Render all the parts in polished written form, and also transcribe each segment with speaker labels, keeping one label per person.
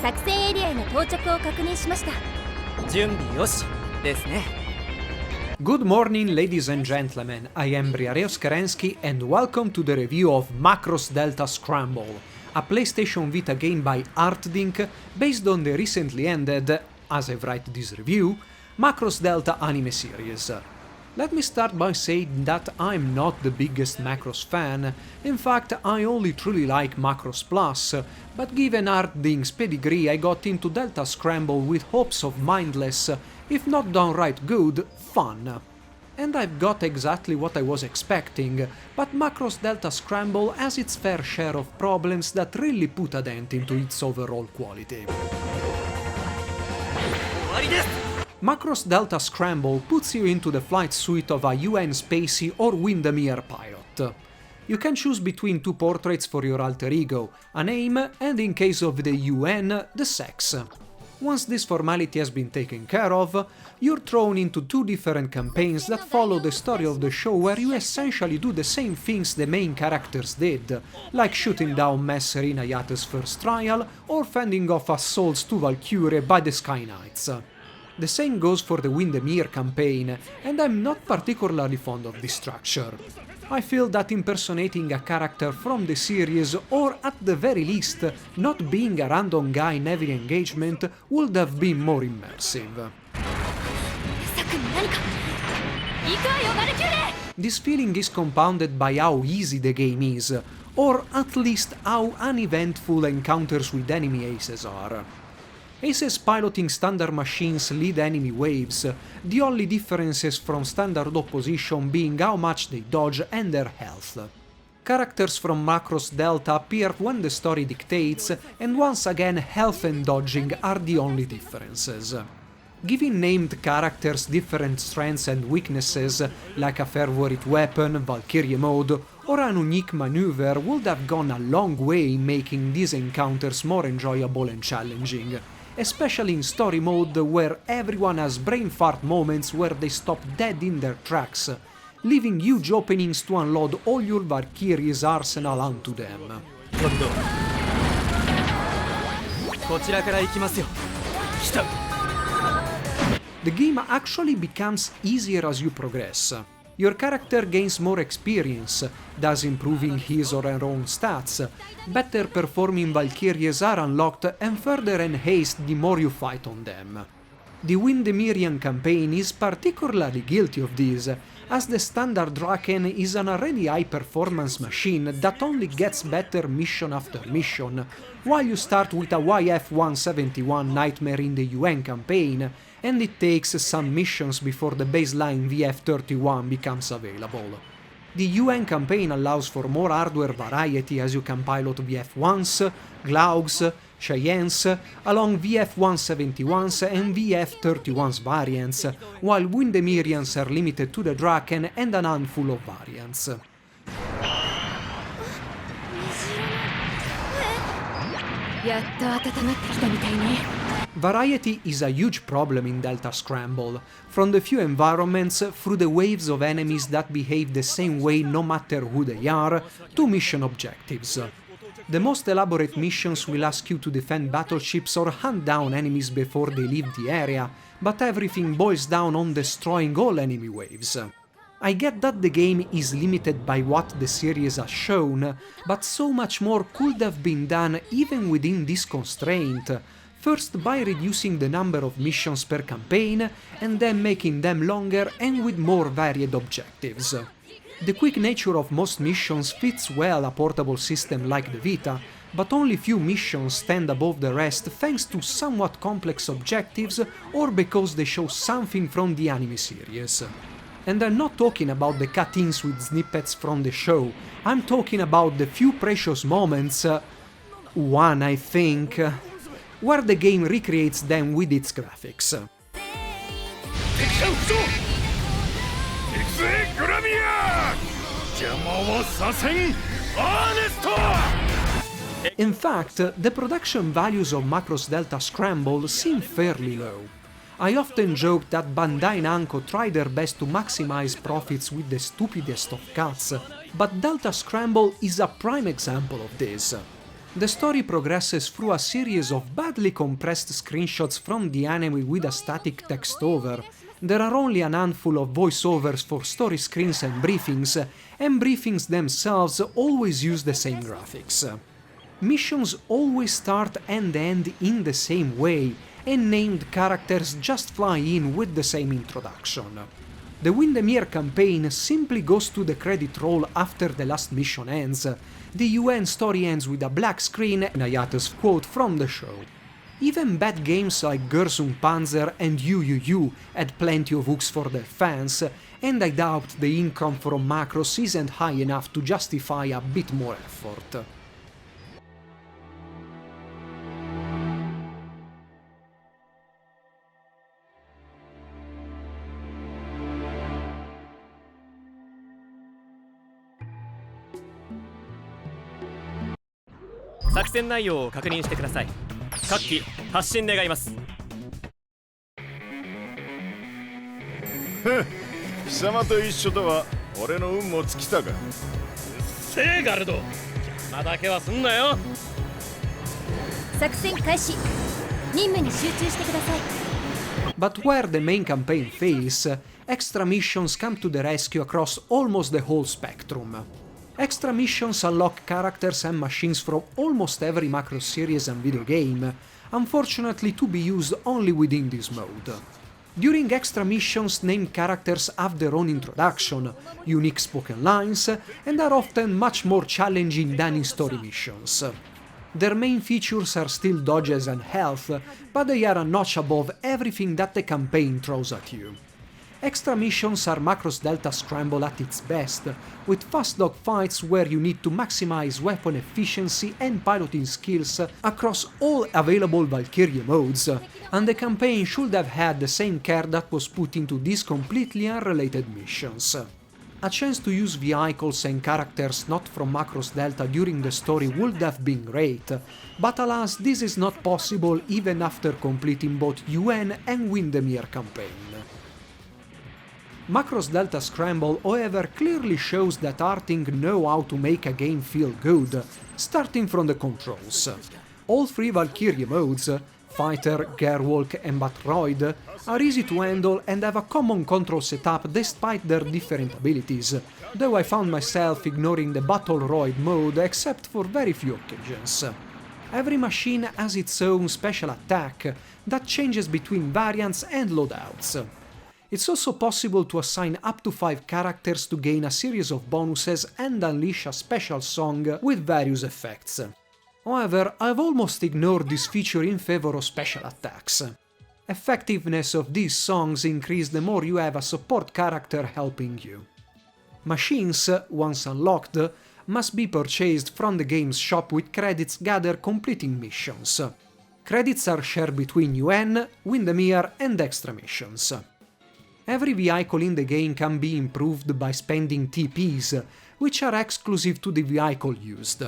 Speaker 1: 作戦エリアへの到着を確認しました。
Speaker 2: 準備よしですね。
Speaker 3: Good morning, ladies and gentlemen. I am Briareos Kerensky and welcome to the review of Macross Delta Scramble, a PlayStation Vita game by Artdink based on the recently ended, as I write this review, Macross Delta anime series. Let me start by saying that I'm not the biggest Macross fan. In fact, I only truly like Macross Plus, but given Artdink's pedigree I got into Delta Scramble with hopes of mindless, if not downright good, fun. And I've got exactly what I was expecting, but Macross Delta Scramble has its fair share of problems that really put a dent into its overall quality. Macross Delta Scramble puts you into the flight suite of a UN Spacey or Windermere pilot. You can choose between two portraits for your alter ego, a name and, in case of the UN, the sex. Once this formality has been taken care of, you're thrown into two different campaigns that follow the story of the show, where you essentially do the same things the main characters did, like shooting down Messer in Ayate's first trial or fending off assaults to Valkyrie by the Sky Knights. The same goes for the Windermere campaign, and I'm not particularly fond of this structure. I feel that impersonating a character from the series, or at the very least, not being a random guy in every engagement, would have been more immersive. This feeling is compounded by how easy the game is, or at least how uneventful encounters with enemy aces are. Aces piloting standard machines lead enemy waves, the only differences from standard opposition being how much they dodge and their health. Characters from Macross Delta appear when the story dictates, and once again health and dodging are the only differences. Giving named characters different strengths and weaknesses, like a favorite weapon, Valkyrie mode, or an unique maneuver would have gone a long way in making these encounters more enjoyable and challenging, especially in story mode, where everyone has brain fart moments where they stop dead in their tracks, leaving huge openings to unload all your Valkyrie's arsenal onto them. The game actually becomes easier as you progress. Your character gains more experience, thus improving his or her own stats. Better performing Valkyries are unlocked and further enhanced the more you fight on them. The Windermerian campaign is particularly guilty of this, as the standard Draken is an already high-performance machine that only gets better mission after mission, while you start with a YF-171 Nightmare in the UN campaign, and it takes some missions before the baseline VF-31 becomes available. The UN campaign allows for more hardware variety, as you can pilot VF-1s, Glaugs, Cheyennes, along VF-171s and VF-31s variants, while Windermerians are limited to the Draken and a handful of variants. Variety is a huge problem in Delta Scramble, from the few environments through the waves of enemies that behave the same way no matter who they are, to mission objectives. The most elaborate missions will ask you to defend battleships or hunt down enemies before they leave the area, but everything boils down on destroying all enemy waves. I get that the game is limited by what the series has shown, but so much more could have been done even within this constraint. First by reducing the number of missions per campaign, and then making them longer and with more varied objectives. The quick nature of most missions fits well a portable system like the Vita, but only few missions stand above the rest thanks to somewhat complex objectives or because they show something from the anime series. And I'm not talking about the cut-ins with snippets from the show, I'm talking about the few precious moments, one I think, where the game recreates them with its graphics. In fact, the production values of Macross Delta Scramble seem fairly low. I often joke that Bandai Namco try their best to maximize profits with the stupidest of cuts, but Delta Scramble is a prime example of this. The story progresses through a series of badly compressed screenshots from the anime with a static text over. There are only a handful of voiceovers for story screens and briefings themselves always use the same graphics. Missions always start and end in the same way, and named characters just fly in with the same introduction. The Windermere campaign simply goes to the credit roll after the last mission ends. The UN story ends with a black screen and a hiatus quote from the show. Even bad games like Gersum Panzer and UUU had plenty of hooks for their fans, and I doubt the income from Macross isn't high enough to justify a bit more effort.
Speaker 2: 「作戦内容を確認してください。各機発進願います。」
Speaker 4: 貴様と一緒とは俺の運も尽きたか。
Speaker 5: セーガルド、邪魔だけはすんなよ。
Speaker 1: 作戦開始。任務に集中してください。
Speaker 3: But where the main campaign fails, extra missions come to the rescue across almost the whole spectrum. Extra missions unlock characters and machines from almost every Macross series and video game, unfortunately to be used only within this mode. During extra missions, named characters have their own introduction, unique spoken lines, and are often much more challenging than in story missions. Their main features are still dodges and health, but they are a notch above everything that the campaign throws at you. Extra missions are Macross Delta Scramble at its best, with fast dogfights where you need to maximize weapon efficiency and piloting skills across all available Valkyrie modes, and the campaign should have had the same care that was put into these completely unrelated missions. A chance to use vehicles and characters not from Macross Delta during the story would have been great, but alas, this is not possible even after completing both UN and Windermere campaign. Macross Delta Scramble, however, clearly shows that Arting know how to make a game feel good, starting from the controls. All three Valkyrie modes, Fighter, Gerwalk and Batroid, are easy to handle and have a common control setup despite their different abilities, though I found myself ignoring the Battleroid mode except for very few occasions. Every machine has its own special attack that changes between variants and loadouts. It's also possible to assign up to 5 characters to gain a series of bonuses and unleash a special song with various effects. However, I've almost ignored this feature in favor of special attacks. Effectiveness of these songs increase the more you have a support character helping you. Machines, once unlocked, must be purchased from the game's shop with credits gathered completing missions. Credits are shared between UN, Windermere and extra missions. Every vehicle in the game can be improved by spending TPs, which are exclusive to the vehicle used.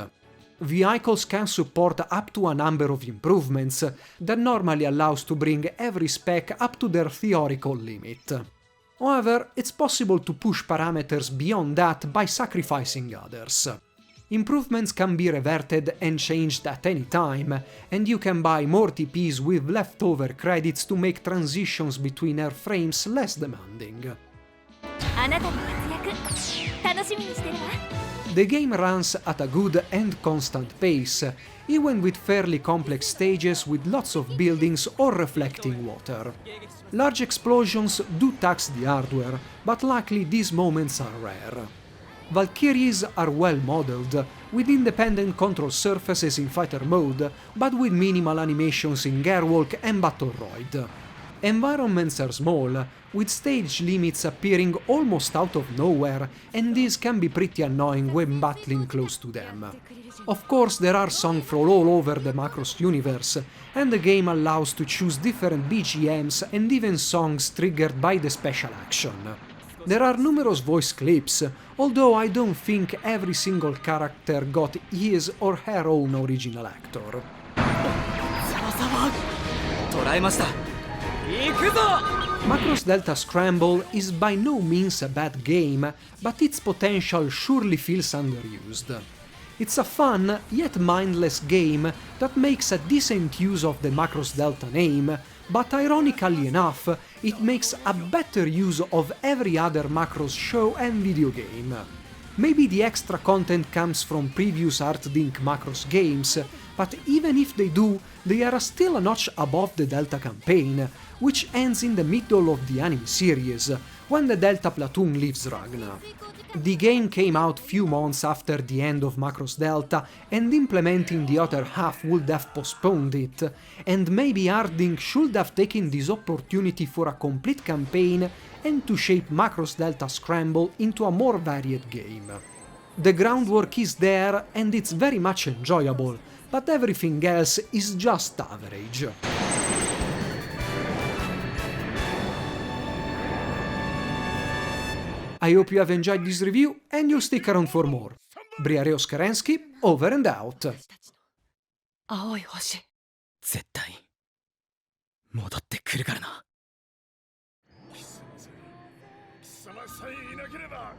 Speaker 3: Vehicles can support up to a number of improvements that normally allows to bring every spec up to their theoretical limit. However, it's possible to push parameters beyond that by sacrificing others. Improvements can be reverted and changed at any time, and you can buy more TPs with leftover credits to make transitions between airframes less demanding.
Speaker 1: あなたの活躍楽しみにしてるわ。
Speaker 3: The game runs at a good and constant pace, even with fairly complex stages with lots of buildings or reflecting water. Large explosions do tax the hardware, but luckily these moments are rare. Valkyries are well modeled, with independent control surfaces in fighter mode, but with minimal animations in Gerwalk and Battleroid. Environments are small, with stage limits appearing almost out of nowhere, and these can be pretty annoying when battling close to them. Of course, there are songs from all over the Macross universe, and the game allows to choose different BGMs and even songs triggered by the special action. There are numerous voice clips, although I don't think every single character got his or her own original actor.
Speaker 2: 捕らえました。行くぞ。
Speaker 3: Macross Delta Scramble is by no means a bad game, but its potential surely feels underused. It's a fun, yet mindless game that makes a decent use of the Macross Delta name, but ironically enough, it makes a better use of every other Macross show and video game. Maybe the extra content comes from previous ArtDink Macross games, but even if they do, they are still a notch above the Delta campaign, which ends in the middle of the anime series, when the Delta platoon leaves Ragna. The game came out few months after the end of Macross Delta, and implementing the other half would have postponed it, and maybe ArtDink should have taken this opportunity for a complete campaign and to shape Macross Delta Scramble into a more varied game. The groundwork is there and it's very much enjoyable, but everything else is just average. I hope you have enjoyed this review and you'll stick around for more. Briareo Skarensky, over and out.
Speaker 1: 青い星。
Speaker 2: 絶対戻ってくるからな。
Speaker 4: 貴様さえいなければ